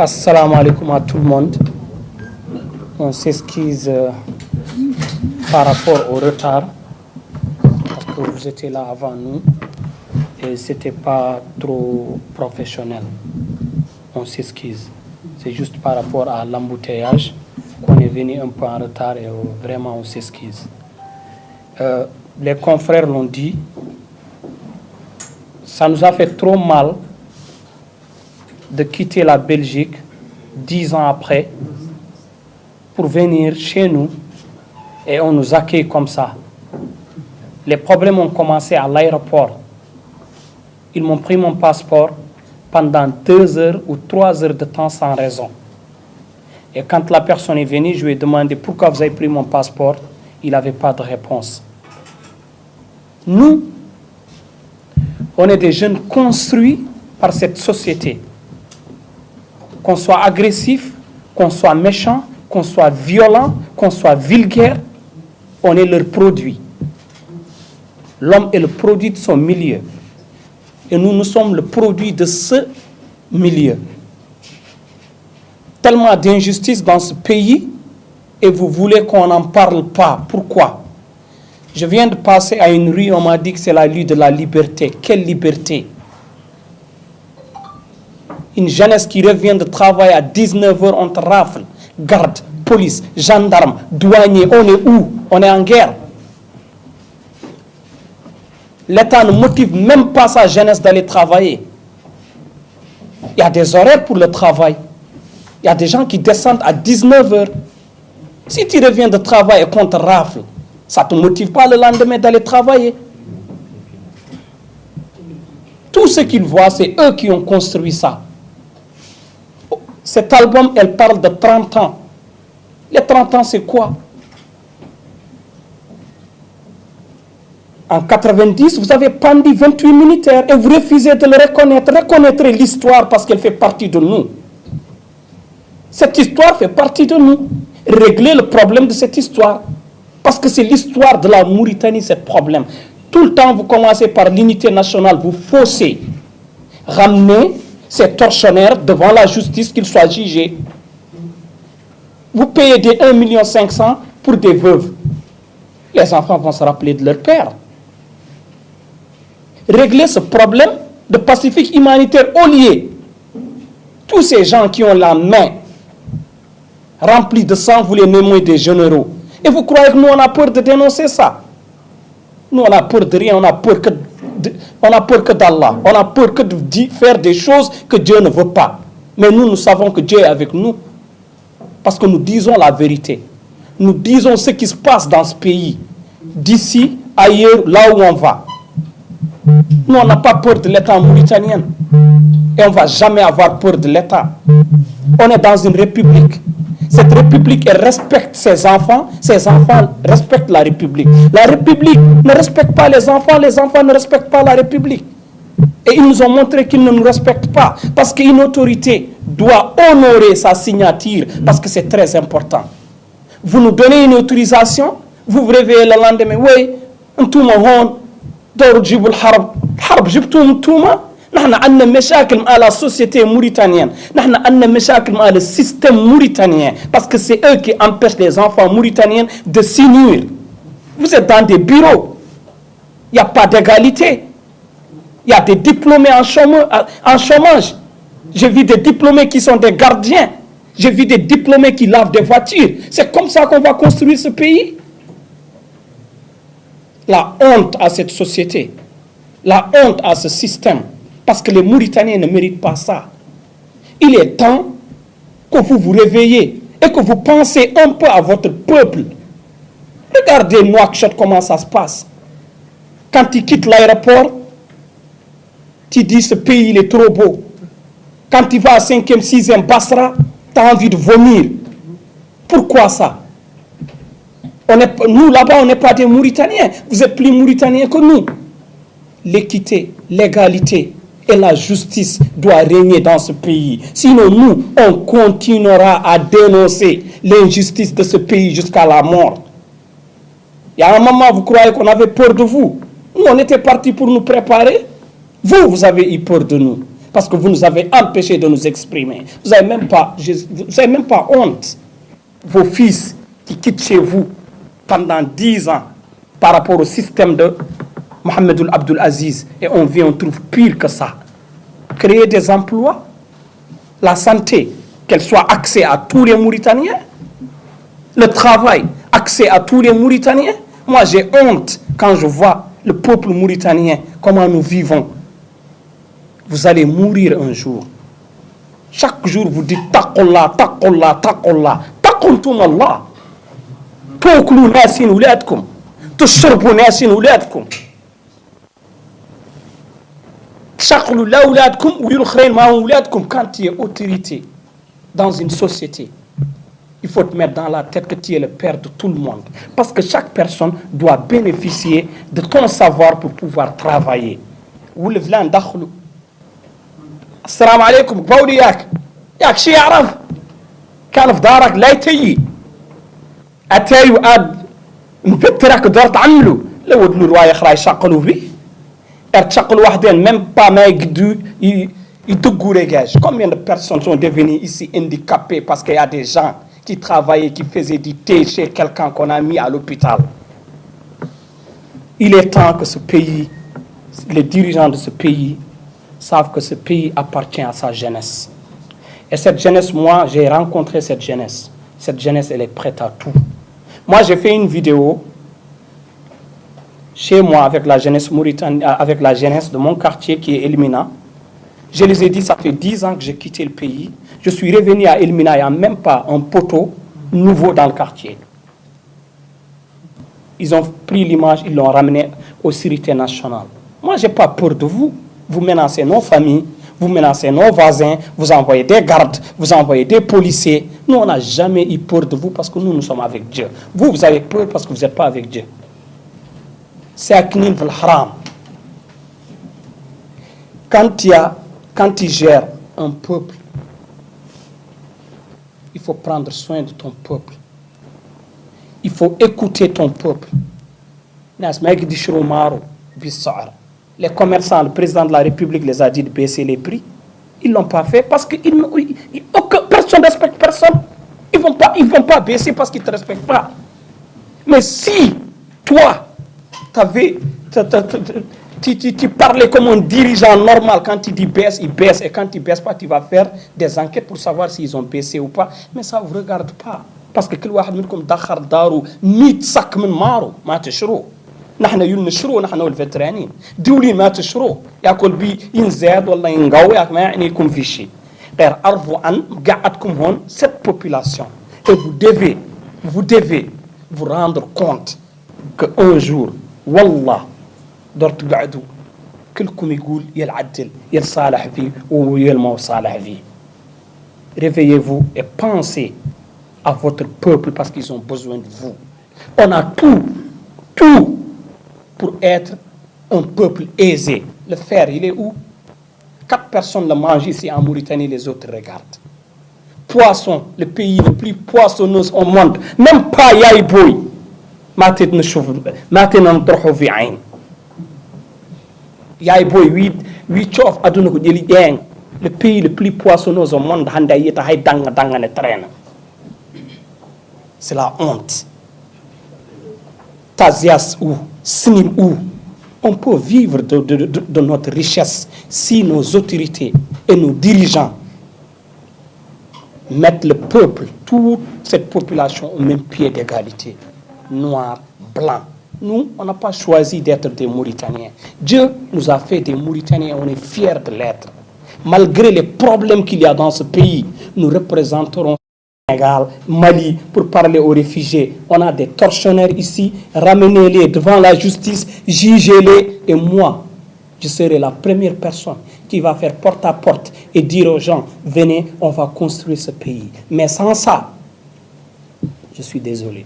Assalamu alaikum à tout le monde. On s'excuse par rapport au retard parce que vous étiez là avant nous et c'était pas trop professionnel. On s'excuse. C'est juste par rapport à l'embouteillage qu'on est venu un peu en retard et vraiment on s'excuse. Les confrères l'ont dit, ça nous a fait trop mal de quitter la Belgique 10 ans après pour venir chez nous et on nous accueille comme ça. Les problèmes ont commencé à l'aéroport. Ils m'ont pris mon passeport pendant 2 heures ou 3 heures de temps sans raison. Et quand la personne est venue, je lui ai demandé pourquoi vous avez pris mon passeport. Il n'avait pas de réponse. Nous, on est des jeunes construits par cette société. Qu'on soit agressif, qu'on soit méchant, qu'on soit violent, qu'on soit vulgaire, on est leur produit. L'homme est le produit de son milieu. Et nous sommes le produit de ce milieu. Tellement d'injustice dans ce pays et vous voulez qu'on n'en parle pas. Pourquoi? Je viens de passer à une rue, on m'a dit que c'est la rue de la liberté. Quelle liberté? Une jeunesse qui revient de travail à 19h, on te rafle. Garde, police, gendarme, douanier, on est où? On est en guerre. L'État ne motive même pas sa jeunesse d'aller travailler. Il y a des horaires pour le travail. Il y a des gens qui descendent à 19h. Si tu reviens de travail et qu'on te rafle, ça ne te motive pas le lendemain d'aller travailler. Tout ce qu'ils voient, c'est eux qui ont construit ça. Cet album, elle parle de 30 ans. Les 30 ans, c'est quoi? En 90, vous avez pendu 28 militaires et vous refusez de le reconnaître. Reconnaîtrez l'histoire parce qu'elle fait partie de nous. Cette histoire fait partie de nous. Réglez le problème de cette histoire. Parce que c'est l'histoire de la Mauritanie, ce problème. Tout le temps, vous commencez par l'unité nationale, vous faussez. Ramenez ces tortionnaires devant la justice, qu'ils soient jugés. Vous payez des 1,5 million pour des veuves. Les enfants vont se rappeler de leur père. Réglez ce problème de pacifique humanitaire au lieu. Tous ces gens qui ont la main remplie de sang, vous les nommez des généraux. Et vous croyez que nous, on a peur de dénoncer ça? Nous, on a peur de rien, on a peur que d'Allah. On a peur que de faire des choses que Dieu ne veut pas. Mais nous savons que Dieu est avec nous. Parce que nous disons la vérité. Nous disons ce qui se passe dans ce pays. D'ici, ailleurs, là où on va. Nous, on n'a pas peur de l'État mauritanien. Et on ne va jamais avoir peur de l'État. On est dans une république. Cette république, elle respecte ses enfants respectent la république. La république ne respecte pas les enfants ne respectent pas la république. Et ils nous ont montré qu'ils ne nous respectent pas. Parce qu'une autorité doit honorer sa signature, parce que c'est très important. Vous nous donnez une autorisation, vous vous réveillez le lendemain, oui, نحن عندنا مشاكل مع la société mauritanienne. نحن عندنا مشاكل مع le système mauritanien. Parce que c'est eux qui empêchent les enfants mauritaniens de s'unir. Vous êtes dans des bureaux. Il n'y a pas d'égalité. Il y a des diplômés en chômage. J'ai vu des diplômés qui sont des gardiens. J'ai vu des diplômés qui lavent des voitures. C'est comme ça qu'on va construire ce pays. La honte à cette société. La honte à ce système. Parce que les Mauritaniens ne méritent pas ça. Il est temps que vous vous réveillez et que vous pensez un peu à votre peuple. Regardez Nouakchott, comment ça se passe. Quand tu quittes l'aéroport, tu dis ce pays il est trop beau. Quand tu vas à 5e, 6e Basra, tu as envie de vomir. Pourquoi ça? Nous là-bas, on n'est pas des Mauritaniens. Vous êtes plus Mauritaniens que nous. L'équité, l'égalité et la justice doivent régner dans ce pays. Sinon, nous, on continuera à dénoncer l'injustice de ce pays jusqu'à la mort. Il y a un moment, vous croyez qu'on avait peur de vous. Nous, on était partis pour nous préparer. Vous avez eu peur de nous. parce que vous nous avez empêchés de nous exprimer. Vous n'avez même pas honte. Vos fils qui quittent chez vous pendant 10 ans par rapport au système de Mohamed Abdul Aziz, et on trouve pire que ça. Créer des emplois, la santé, qu'elle soit accès à tous les Mauritaniens, le travail, accès à tous les Mauritaniens. Moi, j'ai honte quand je vois le peuple mauritanien, comment nous vivons. Vous allez mourir un jour. Chaque jour, vous dites taqullah, taqullah, taqullah. Taquntum Allah. Toklu nasin ouladkum. Tushurbu nasin ouladkum. Chaqlu la ouladkum ou yulkhrain ma ouladkum. Quand tu es autorité dans une société, il faut te mettre dans la tête que tu es le père de tout le monde. Parce que chaque personne doit bénéficier de ton savoir pour pouvoir travailler. Ou le vlan dakhlu. Assalamu alaikum, قولي ياك شي يعرف كان في دارك لا يتيي اتاي واد مفترك دور تعملوا لو ودلو روايه اخرى يشقلوا به ارتشقلوا واحدين ميم با ما يقدروا يدقوا les gages. Combien de personnes sont devenues ici handicapées parce qu'il y a des gens qui travaillaient, qui faisaient du thé chez quelqu'un qu'on a mis à l'hôpital. Il est temps que ce pays, les dirigeants de ce pays savent que ce pays appartient à sa jeunesse. Et cette jeunesse, moi, j'ai rencontré cette jeunesse. Cette jeunesse, elle est prête à tout. Moi, j'ai fait une vidéo chez moi avec la jeunesse mauritanienne, avec la jeunesse de mon quartier qui est Elmina. Je les ai dit, ça fait 10 ans que j'ai quitté le pays. Je suis revenu à Elmina, il n'y a même pas un poteau nouveau dans le quartier. Ils ont pris l'image, ils l'ont ramené aux sécurités nationales. Moi, je n'ai pas peur de vous. Vous menacez nos familles, vous menacez nos voisins, vous envoyez des gardes, vous envoyez des policiers. Nous, on n'a jamais eu peur de vous parce que nous sommes avec Dieu. Vous, vous avez peur parce que vous n'êtes pas avec Dieu. C'est Aknin vel Haram. Quand tu gères un peuple, il faut prendre soin de ton peuple. Il faut écouter ton peuple. Les commerçants, le président de la République les a dit de baisser les prix. Ils ne l'ont pas fait parce que personne ne respecte personne. Ils ne vont pas baisser parce qu'ils ne te respectent pas. Mais si toi, tu parlais comme un dirigeant normal, quand tu dis baisse, il baisse. Et quand tu ne baisses pas, tu vas faire des enquêtes pour savoir s'ils ont baissé ou pas. Mais ça ne vous regarde pas. Parce que كل واحد منكم دخر دارو 100 صك من مارو ما تشروه. نحن ينشروه نحن والفترانين دولين ما تشروه ياكل بي ينزاد والله ينقوي ما يعني لكم في شيء غير عرفوا عن قعدتكم هون cette population et vous devez vous rendre compte qu'un jour والله دورت قعدوا كلكم يقول يا العدل يا الصالح فيه ويا المو صالح فيه. Réveillez-vous et pensez à votre peuple parce qu'ils ont besoin de vous. On a tout pour être un peuple aisé. Le fer, il est où? 4 personnes le mangent ici en Mauritanie, les autres regardent. Poisson, le pays le plus poissonneux au monde. Même pas Yaïboui. Yaïboui, 8 chauves, le pays le plus poissonneux au monde. C'est la honte. Tazias ou Snim ou on peut vivre de notre richesse si nos autorités et nos dirigeants mettent le peuple, toute cette population au même pied d'égalité. Noir, blanc. Nous, on n'a pas choisi d'être des Mauritaniens. Dieu nous a fait des Mauritaniens, on est fiers de l'être. Malgré les problèmes qu'il y a dans ce pays, nous représenterons Sénégal, Mali, pour parler aux réfugiés. On a des tortionnaires ici, ramenez-les devant la justice, jugez-les. Et moi, je serai la première personne qui va faire porte à porte et dire aux gens, venez, on va construire ce pays. Mais sans ça, je suis désolé.